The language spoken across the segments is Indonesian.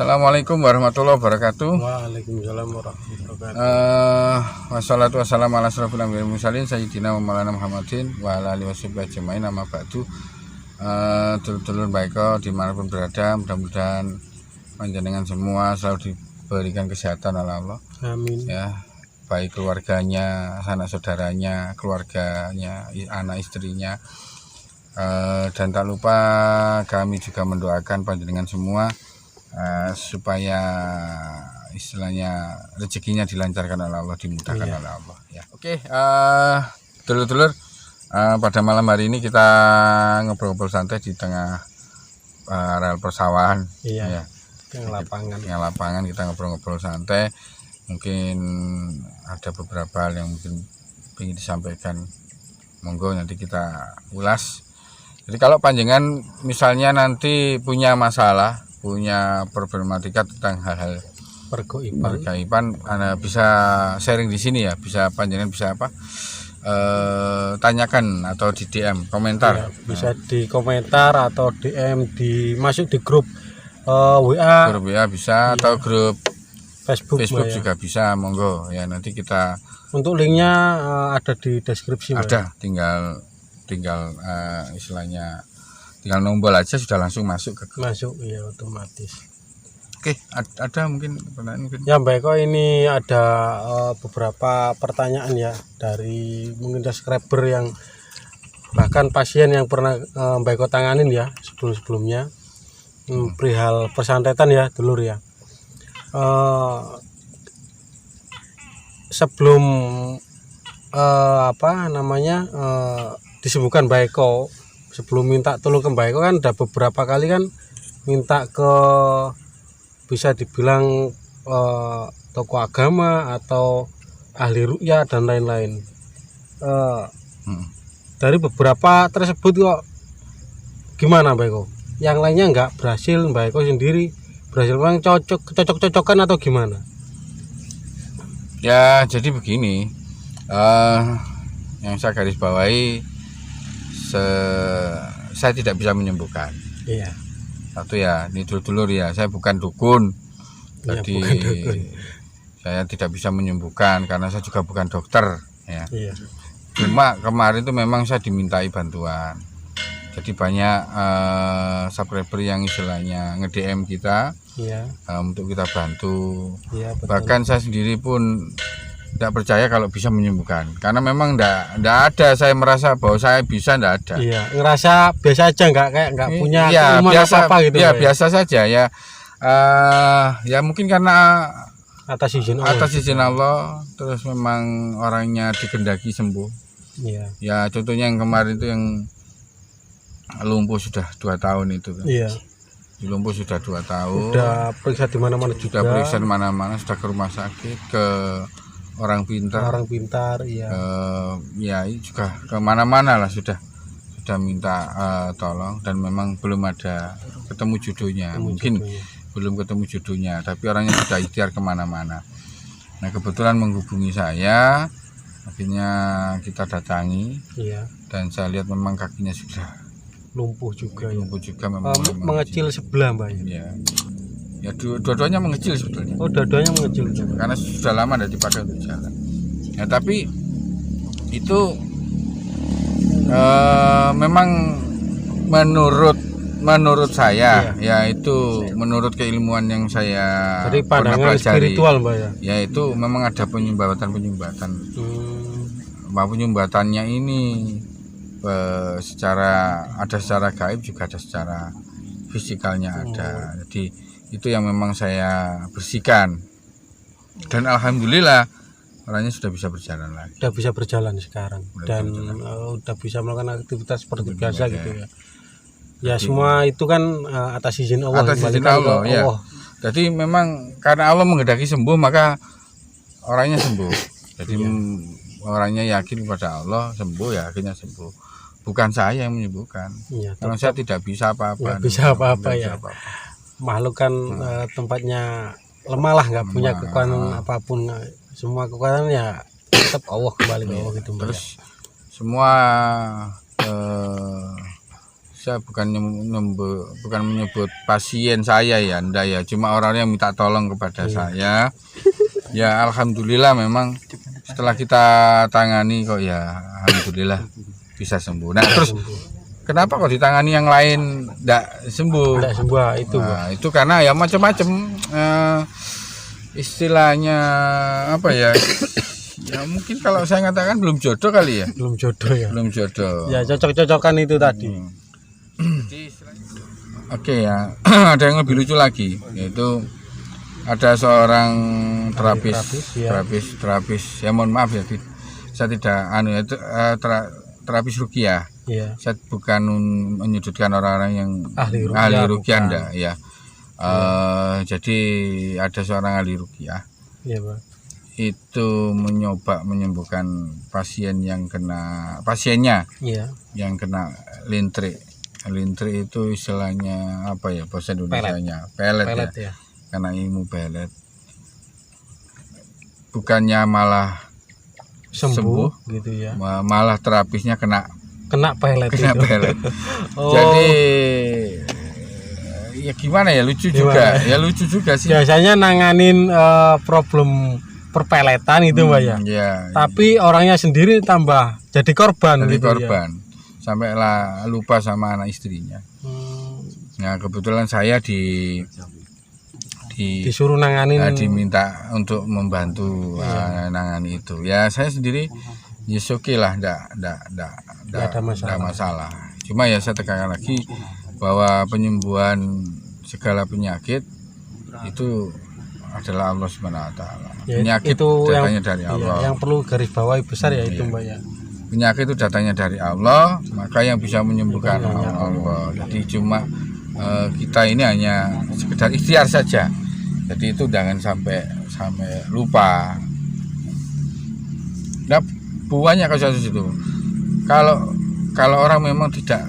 Assalamualaikum warahmatullahi wabarakatuh. Waalaikumsalam warahmatullahi wabarakatuh. Wassalatu wassalamu ala asrofil anbiya'i wal mursalin sayyidina wa maulana Muhammadin wa ala alihi washabihi ajmain amma ba'du. Dulur-dulur baiko dimanapun berada, mudah-mudahan panjenengan semua selalu diberikan kesehatan oleh Allah. Amin. Ya, baik keluarganya, sanak saudaranya, keluarganya, anak istrinya. Dan tak lupa kami juga mendoakan panjenengan semua supaya istilahnya rezekinya dilancarkan oleh Allah, dimudahkan oleh Allah ya. Oke, dulur-dulur, pada malam hari ini kita ngobrol-ngobrol santai di tengah areal persawahan. Iya, ya. Tengah lapangan kita ngobrol-ngobrol santai. Mungkin ada beberapa hal yang mungkin ingin disampaikan, monggo nanti kita ulas. Jadi kalau panjenengan misalnya nanti punya masalah, punya problematika tentang hal-hal pergaiban, Anda bisa sharing di sini ya, bisa panjenengan bisa tanyakan atau di DM komentar. Ya, bisa di komentar atau DM, masuk di grup WA. Grup WA bisa, atau grup Facebook ya. juga bisa, monggo ya. Nanti kita untuk linknya ada di deskripsi. Ada, tinggal istilahnya tinggal nombol aja sudah langsung masuk ke grup. Masuk ya, otomatis. Oke, ada mungkin pertanyaan mungkin. Ya Mbak Eko, ini ada beberapa pertanyaan ya dari mungkin subscriber yang bahkan pasien yang pernah Mbak Eko tanganin ya sebelumnya. Perihal persantetan ya dulur ya. Sebelum disembuhkan Mbak Eko, sebelum minta tolong ke Mbak Eko kan ada beberapa kali kan minta ke, bisa dibilang tokoh agama atau ahli ruqyah dan lain-lain. Dari beberapa tersebut kok gimana Mbak Eko? Yang lainnya nggak berhasil, Mbak Eko sendiri berhasil, memang cocok-cocokan atau gimana? Ya jadi begini, yang saya garis bawahi, saya tidak bisa menyembuhkan. Iya. Satu ya, ini dulur-dulur ya, saya bukan dukun. Jadi bukan dukun. Saya tidak bisa menyembuhkan karena saya juga bukan dokter ya. Iya. Cuma kemarin itu memang saya dimintai bantuan. Jadi banyak subscriber yang istilahnya nge-DM kita, iya, untuk kita bantu. Iya, betul. Bahkan saya sendiri pun tidak percaya kalau bisa menyembuhkan, karena memang tidak ada, saya merasa bahwa saya bisa, tidak ada. Iya, ngerasa biasa aja, nggak punya ya, biasa, apa gitu ya biasa saja ya. Ya mungkin karena atas izin Allah, terus memang orangnya dikehendaki sembuh. Iya. Ya contohnya yang kemarin itu yang lumpuh sudah 2 tahun itu kan. Iya. Lumpuh sudah 2 tahun. Sudah periksa di mana-mana juga. Sudah periksa di mana-mana, sudah ke rumah sakit, ke orang pintar. Iya. Ya juga ke mana-mana lah sudah minta tolong, dan memang belum ada ketemu jodohnya. Belum ketemu jodohnya, tapi orangnya sudah ikhtiar kemana-mana. Nah kebetulan menghubungi saya, akhirnya kita datangi. Iya. Dan saya lihat memang kakinya sudah lumpuh juga. Memang mengecil sebelah Mbak ya. Ya dua-duanya mengecil sebetulnya. Oh, dua-duanya mengecil karena sudah lama tidak dipakai untuk jalan. Ya tapi itu memang menurut saya, iya, ya itu menurut keilmuan yang saya dari pernah pelajari spiritual Mbak ya. Ya itu memang ada penyumbatan. Penyumbatannya ini secara gaib, juga ada secara fisikalnya ada. Jadi itu yang memang saya bersihkan, dan alhamdulillah orangnya sudah bisa berjalan lagi. Sudah bisa berjalan sekarang, udah bisa melakukan aktivitas seperti biasa gitu ya. Ya jadi, semua itu kan atas izin Allah. Ya. Jadi memang karena Allah menghendaki sembuh, maka orangnya sembuh. Jadi orangnya yakin kepada Allah, sembuh ya akhirnya sembuh. Bukan saya yang menyembuhkan. Ya, karena saya tidak bisa apa-apa. Nggak bisa apa-apa ya. Makhluk kan tempatnya lemah lah, nggak punya kekuatan apapun. Semua kekuatan ya tetap Allah, kembali ke Allah gitu. Terus semua saya bukan bukan menyebut pasien saya ya, enggak ya, cuma orang yang minta tolong kepada saya. Ya alhamdulillah memang setelah kita tangani kok ya alhamdulillah bisa sembuh. Nah terus kenapa kok ditangani yang lain enggak sembuh? Enggak sembuh itu. Nah, itu karena ya macam-macam istilahnya apa ya? Ya mungkin kalau saya katakan belum jodoh kali ya. Belum jodoh ya. Belum jodoh. Ya cocok-cocokan itu tadi. Oke ya, ada yang lebih lucu lagi, yaitu ada seorang terapis. Ya mohon maaf ya, saya tidak itu terapis ruqyah. Iya. Saya bukan menyudutkan orang-orang yang Ahli ruqyah enggak ya. Jadi ada seorang ahli ruqyah. Iya, Pak. Itu mencoba menyembuhkan pasiennya Iya. yang kena lintrik. Lintrik itu istilahnya apa ya bahasa Indonesianya? Pelet ya. Karena ilmu pelet. Bukannya malah sembuh gitu ya. Malah terapisnya kena pelet. Pelet. Jadi ya gimana ya, lucu juga. Ya lucu juga sih. Biasanya nanganin problem perpeletan itu Mbak ya. Iya. Tapi orangnya sendiri tambah jadi korban Jadi gitu korban. Ya. Sampailah lupa sama anak istrinya. Nah kebetulan saya disuruh nanganin, diminta untuk membantu nangani itu. Ya saya sendiri ya oke lah, enggak ada masalah. Cuma ya saya tekankan lagi bahwa penyembuhan segala penyakit itu adalah Allah Subhanahu wa taala. Penyakit itu datangnya dari Allah. Yang perlu garis bawahi besar ya itu Mbak ya. Penyakit itu datangnya dari Allah, maka yang bisa menyembuhkan Allah. Jadi cuma kita ini hanya sekedar ikhtiar saja. Jadi itu jangan sampai lupa. Nah, banyak kasus itu. Kalau orang memang tidak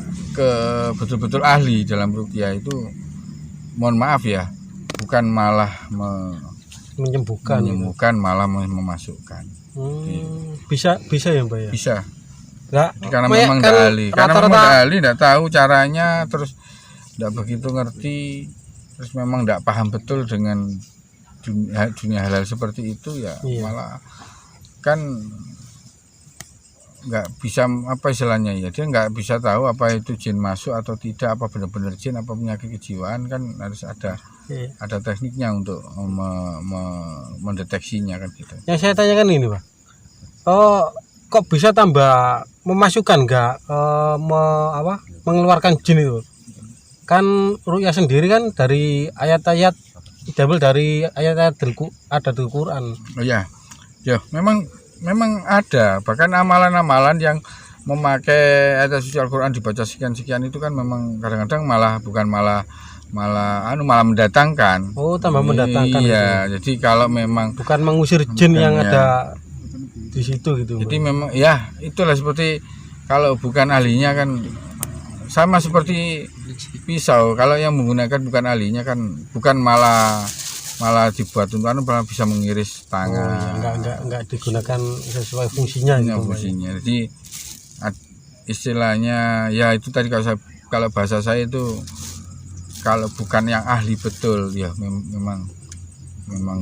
betul-betul ahli dalam ruqyah itu, mohon maaf ya, bukan malah menyembuhkan, malah memasukkan. Bisa ya Mbak ya? Bisa. Nggak, karena memang kan tidak ahli. Karena memang tidak ahli, tidak tahu caranya, terus tidak begitu ngerti, terus memang tidak paham betul dengan dunia halal seperti itu ya. Malah kan nggak bisa apa istilahnya ya, dia nggak bisa tahu apa itu jin masuk atau tidak, apa benar-benar jin, apa penyakit kejiwaan, kan harus ada tekniknya untuk mendeteksinya kan gitu. Yang saya tanyakan ini Pak, kok bisa tambah memasukkan nggak mengeluarkan jin itu? Kan ruqyah sendiri kan dari ayat-ayat, diambil dari ayat-ayat ada Quran. Oh ya, memang ada, bahkan amalan-amalan yang memakai ayat suci Al-Quran dibaca sekian-sekian itu kan memang kadang-kadang malah mendatangkan. Oh, tambah mendatangkan. Iya, itu. Jadi kalau memang bukan mengusir jin yang ada di situ gitu. Jadi memang ya itulah, seperti kalau bukan ahlinya kan sama seperti pisau, kalau yang menggunakan bukan ahlinya kan bukan malah dibuat untuk malah bisa mengiris tangan. Enggak digunakan sesuai fungsinya gitu. Fungsinya. Jadi istilahnya ya itu tadi, kalau bahasa saya itu kalau bukan yang ahli betul ya memang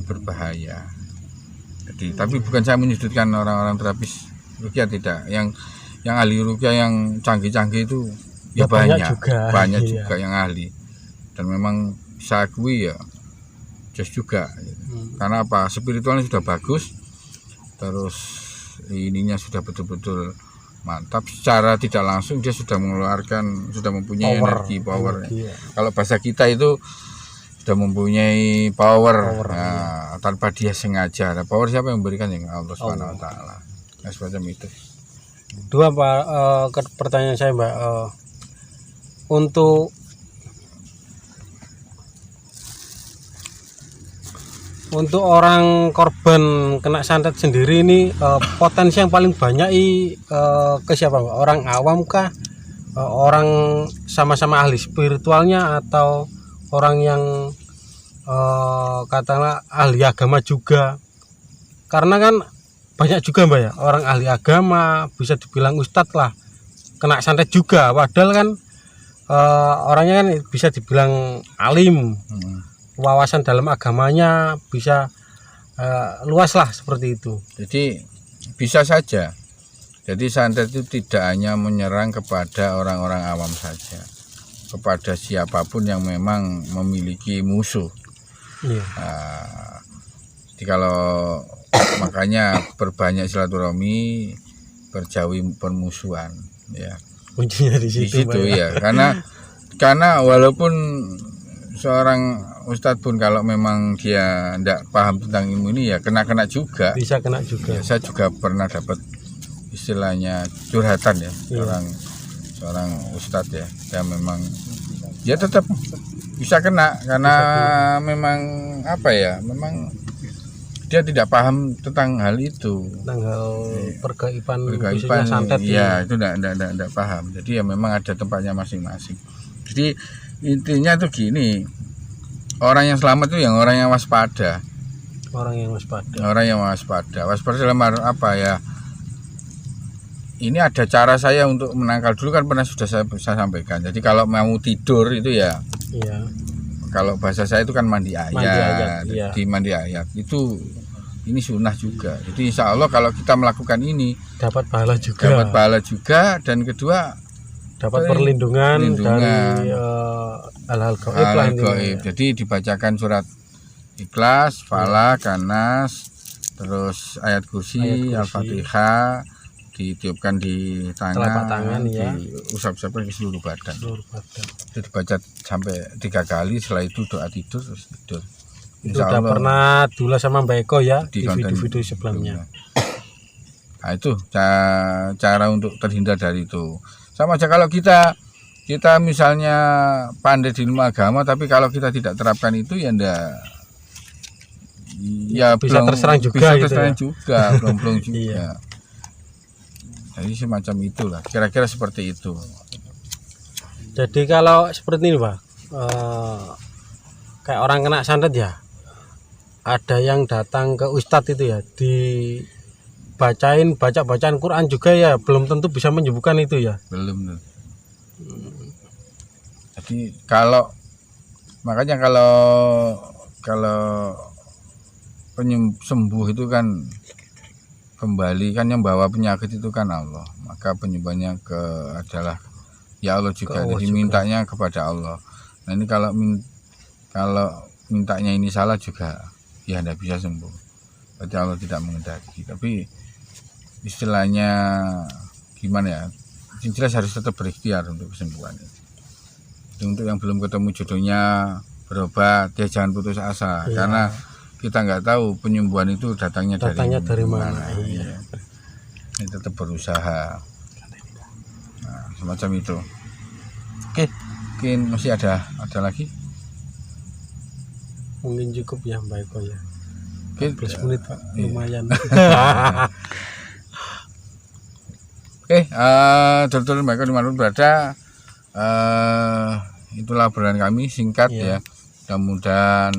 berbahaya. Jadi tapi bukan saya menyudutkan orang-orang terapis ruqyah, tidak. Yang ahli ruqyah yang canggih-canggih itu ya banyak juga yang ahli, dan memang saya akui ya just juga karena apa, spiritualnya sudah bagus, terus ininya sudah betul-betul mantap, secara tidak langsung dia sudah mempunyai energi power. Kalau bahasa kita itu sudah mempunyai power, tanpa dia sengaja. Nah, power siapa yang memberikan? Yang Allah Subhanahu wa taala. Nah, semacam itu. Dua Pak, pertanyaan saya Mbak, untuk orang korban kena santet sendiri ini, potensi yang paling banyak ke siapa Mbak? Orang awam kah? Orang sama-sama ahli spiritualnya, atau orang yang katakanlah ahli agama juga? Karena kan banyak juga Mbak ya, orang ahli agama bisa dibilang ustadz lah kena santet juga, padahal kan orangnya kan bisa dibilang alim, wawasan dalam agamanya bisa luas lah seperti itu. Jadi bisa saja. Jadi santet itu tidak hanya menyerang kepada orang-orang awam saja, kepada siapapun yang memang memiliki musuh. Iya. Jadi kalau makanya perbanyak silaturahmi, berjauhi permusuhan, ya. Kuncinya di Di situ, situ Pak, ya, karena walaupun seorang ustadz pun kalau memang dia tidak paham tentang ilmu ini ya kena juga. Bisa kena juga. Ya, saya juga pernah dapat istilahnya curhatan ya, Iya. seorang ustadz ya, yang memang dia tetap bisa kena karena memang apa ya, memang dia tidak paham tentang hal itu. Tanggal pergaiban khususnya Berkaitan santet ya itu tidak paham. Jadi ya memang ada tempatnya masing-masing. Jadi intinya tuh gini, orang yang selamat itu yang orang yang waspada. orang yang waspada. Orang yang waspada. Waspada dalam apa ya? Ini ada cara saya untuk menangkal, dulu kan pernah sudah saya sampaikan. Jadi kalau mau tidur itu ya, Iya. kalau bahasa saya itu kan mandi ayat. Iya. Di mandi ayat itu ini sunnah juga. Jadi insya Allah kalau kita melakukan ini Dapat pahala juga. dapat pahala juga, dan kedua Dapat perlindungan dari hal-hal gaib lah hal intinya. gaib. Jadi dibacakan surat Ikhlas, Falaq, Nas, terus ayat kursi, Al-Fatihah, ditiupkan di Telapak tangan, tangan, ya. diusap-usapkan ke seluruh badan. Seluruh badan. Itu dibaca sampai 3 kali, setelah itu doa tidur terus tidur. Itu udah pernah dulu sama Mbak Eko ya di konten video-video sebelumnya. Nah itu cara untuk terhindar dari itu. Sama aja kalau kita misalnya pandai di ilmu agama, tapi kalau kita tidak terapkan itu ya ndak, ya Bisa terserang juga bisa gitu terserang ya. juga, belum juga. Iya. Jadi semacam itulah, kira-kira seperti itu. Jadi kalau seperti ini Pak, kayak orang kena santet ya, ada yang datang ke ustadz itu ya, bacaan Quran juga ya, belum tentu bisa menyembuhkan itu ya. Belum. Jadi makanya kalau penyembuh itu kan kembali kan, yang bawa penyakit itu kan Allah, maka penyembuhnya adalah ya Allah juga. Allah Jadi juga. mintanya kepada Allah. Nah ini kalau mintanya ini salah juga ya tidak bisa sembuh, berarti Allah tidak mengendaki. Tapi istilahnya gimana ya, yang jelas harus tetap berikhtiar untuk kesembuhan itu. Untuk yang belum ketemu jodohnya, berobat, dia jangan putus asa. Iya. Karena kita nggak tahu penyembuhan itu datangnya dari mana. Iya. Ini tetap berusaha. Nah, semacam itu. Oke, mungkin masih ada lagi. Mungkin cukup ya Mbak Eko ya. Oke, 15 menit Pak, iya. lumayan. Oke, Dr. Mbak Eko dimanapun berada, itulah obrolan kami singkat Iya. ya. Mudah-mudahan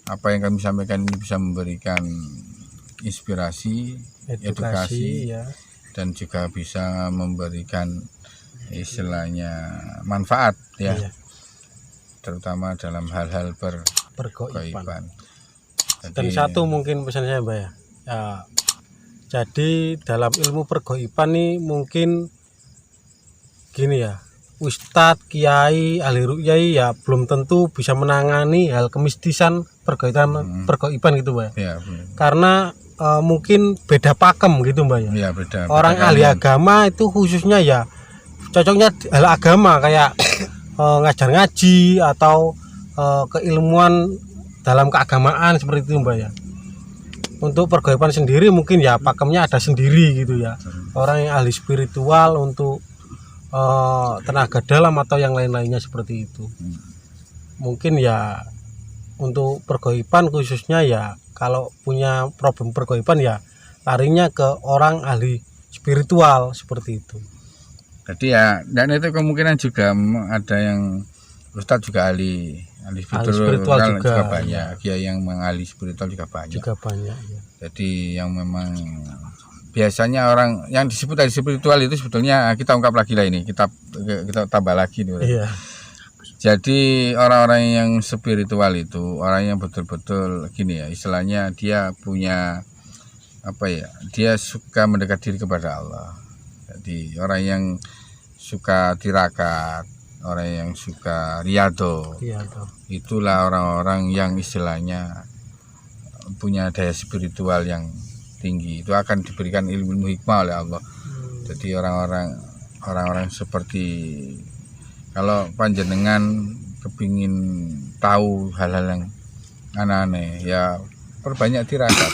apa yang kami sampaikan ini bisa memberikan inspirasi, edukasi, ya. dan juga bisa memberikan istilahnya manfaat ya, Iya. terutama dalam hal-hal Pergoiban. pergoiban. Dan satu mungkin pesan saya Mbak ya. Jadi dalam ilmu pergoiban nih mungkin gini ya, Ustadz, Kiai, ahli rukyai ya belum tentu bisa menangani hal kemistisan pergoiban gitu Mbak. Ya, benar. Karena mungkin beda pakem gitu Mbak ya. Ya, beda. Orang ahli agama itu khususnya ya cocoknya hal agama kayak ngajar ngaji atau keilmuan dalam keagamaan seperti itu Mbak ya. Untuk pergoiban sendiri mungkin ya pakemnya ada sendiri gitu ya. Orang yang ahli spiritual untuk tenaga dalam atau yang lain-lainnya seperti itu. Mungkin ya untuk pergoiban khususnya ya kalau punya problem pergoiban ya larinya ke orang ahli spiritual seperti itu. Jadi ya, dan itu kemungkinan juga ada yang Ustadz juga ahli spiritual juga banyak. Ya, yang ahli spiritual juga banyak. Juga banyak ya. Jadi yang memang biasanya orang yang disebut tadi spiritual itu sebetulnya kita ungkap lagi lah ini, kita tambah lagi nih. Iya. Jadi orang-orang yang spiritual itu orang yang betul-betul gini ya, istilahnya dia punya apa ya, dia suka mendekat diri kepada Allah. Jadi orang yang suka tirakat, orang yang suka riyadho, itulah orang-orang yang istilahnya punya daya spiritual yang tinggi. Itu akan diberikan ilmu hikmah oleh Allah. Jadi orang-orang seperti, kalau panjenengan kepingin tahu hal-hal yang aneh-aneh, ya perbanyak tirakat,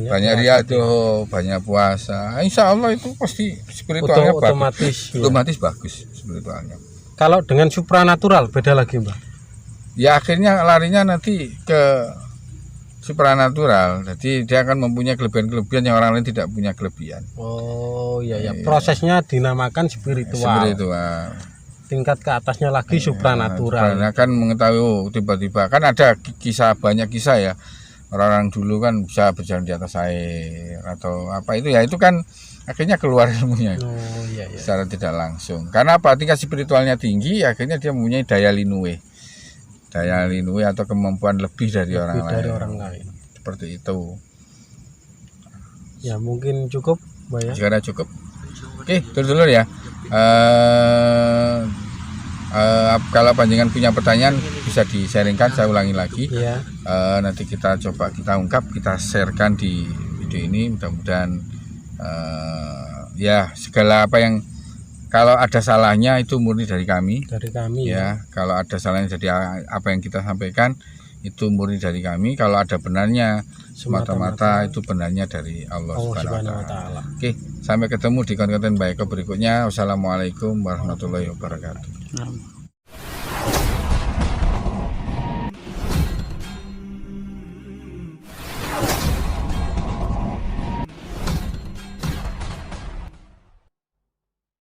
banyak riyadho, banyak puasa. Insya Allah itu pasti spiritualnya otomatis bagus spiritualnya. Kalau dengan supranatural beda lagi, Mbak. Ya akhirnya larinya nanti ke supranatural. Jadi dia akan mempunyai kelebihan-kelebihan yang orang lain tidak punya kelebihan. Oh iya ya. Prosesnya dinamakan spiritual. Tingkat ke atasnya lagi supranatural. Karena kan mengetahui tiba-tiba kan ada kisah, banyak kisah ya. Orang-orang dulu kan bisa berjalan di atas air atau apa itu ya, itu kan akhirnya keluar ilmunya. Oh iya iya. Secara tidak langsung. Karena apa? Tingkat spiritualnya tinggi, akhirnya dia mempunyai daya linue. Daya linue atau kemampuan lebih dari orang lain. Seperti itu. Ya mungkin cukup, Mbak ya. Sekarang cukup. Oke, dulu ya. Kalau panjangan punya pertanyaan bisa di-sharingkan, saya ulangi lagi. Ya. Nanti kita coba kita ungkap, kita sharekan di video ini. Mudah-mudahan ya segala apa yang, kalau ada salahnya itu murni dari kami. Dari kami. Ya. Kalau ada salahnya jadi apa yang kita sampaikan itu murni dari kami. Kalau ada benarnya semata-mata itu benarnya dari Allah Subhanahu wa Ta'ala. Oke, sampai ketemu di konten baik berikutnya. Wassalamualaikum warahmatullahi wabarakatuh.